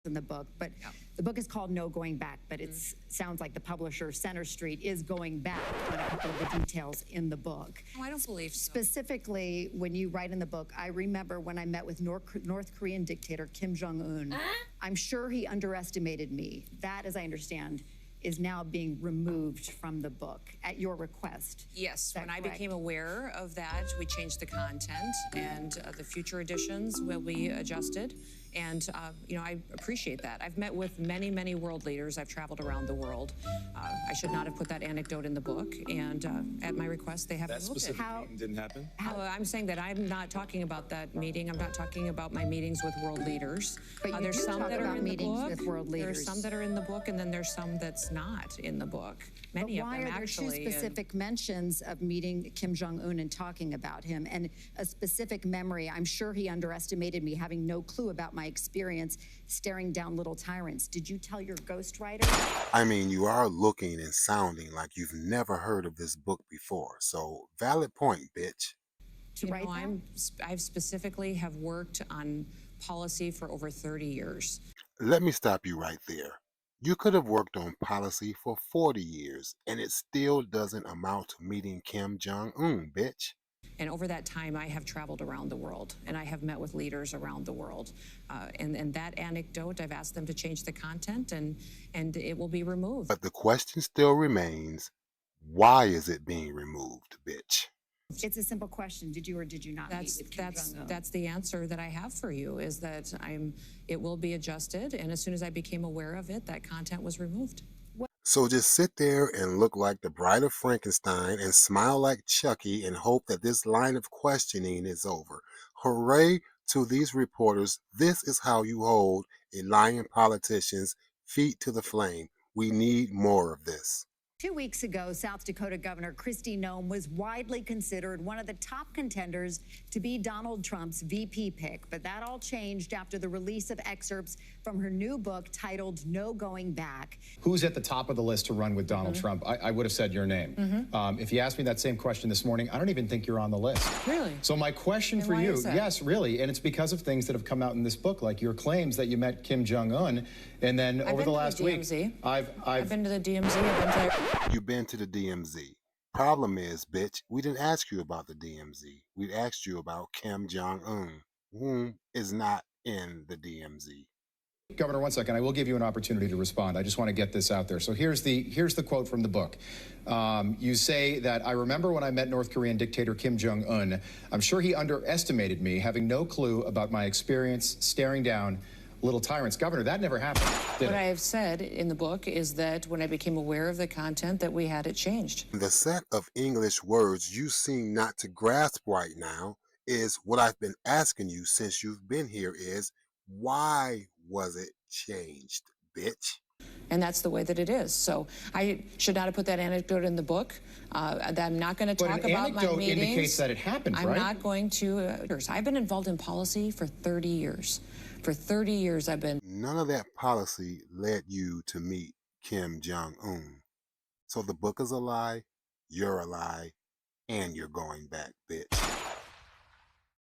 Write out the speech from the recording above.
in the book, but Yeah. the book is called No Going Back, but it sounds like the publisher Center Street is going back on a couple of the details in the book. Oh, I don't believe so. Specifically, when you write in the book, I remember when I met with North Korean dictator Kim Jong-un. I'm sure he underestimated me. That, as I understand, is now being removed from the book at your request. Yes, that when I correct? became aware of that, we changed the content, and the future editions will be adjusted. And, I appreciate that. I've met with many, many world leaders. I've traveled around the world. I should not have put that anecdote in the book, and at my request, they have That removed it. specific meeting didn't happen? I'm saying that I'm not talking about that meeting. I'm not talking about my meetings with world leaders. But you there's do some talk that are about in the meetings book. with world leaders. There's some that are in the book, and then there's some that's not in the book. Many But why of them are there actually. two specific mentions of meeting Kim Jong-un and talking about him, and a specific memory? I'm sure he underestimated me, having no clue about my experience staring down little tyrants. Did you tell your ghostwriter? I mean, you are looking and sounding like you've never heard of this book before. So, valid point, bitch. To write that? I've specifically have worked on policy for over 30 years. Let me stop you right there. You could have worked on policy for 40 years, and it still doesn't amount to meeting Kim Jong-un, bitch. And over that time, I have traveled around the world, and I have met with leaders around the world. And that anecdote, I've asked them to change the content, and it will be removed. But the question still remains, why is it being removed, bitch? It's a simple question. Did you or did you not meet with Kim Jong-un? That's the answer that I have for you, is that it will be adjusted, and as soon as I became aware of it, that content was removed. So just sit there and look like the Bride of Frankenstein and smile like Chucky and hope that this line of questioning is over. Hooray to these reporters. This is how you hold a lying politician's feet to the flame. We need more of this. 2 weeks ago, South Dakota Governor Kristi Noem was widely considered one of the top contenders to be Donald Trump's VP pick. But that all changed after the release of excerpts from her new book titled No Going Back. Who's at the top of the list to run with Donald Trump? I would have said your name. If you asked me that same question this morning, I don't even think you're on the list. Really? So my question And for why you, is that? yes, really, and it's because of things that have come out in this book, like your claims that you met Kim Jong-un, and then over the last week, I've been to the DMZ. I've been to You've been to the DMZ. Problem is, bitch, we didn't ask you about the DMZ. We asked you about Kim Jong-un, whom is not in the DMZ. Governor, one second. I will give you an opportunity to respond. I just want to get this out there. So here's the quote from the book. You say that, I remember when I met North Korean dictator Kim Jong-un. I'm sure he underestimated me, having no clue about my experience staring down little tyrants. Governor, that never happened, did What it? I have said in the book is that when I became aware of the content, that we had it changed. The set of English words you seem not to grasp right now is what I've been asking you since you've been here is, why was it changed, bitch? And that's the way that it is. So I should not have put that anecdote in the book. That I'm not going to But talk an about my anecdote meetings. indicates that it happened, I'm right? not going to. I've been involved in policy for 30 years. For 30 years, I've been. None of that policy led you to meet Kim Jong-un. So the book is a lie, you're a lie, and you're going back, bitch.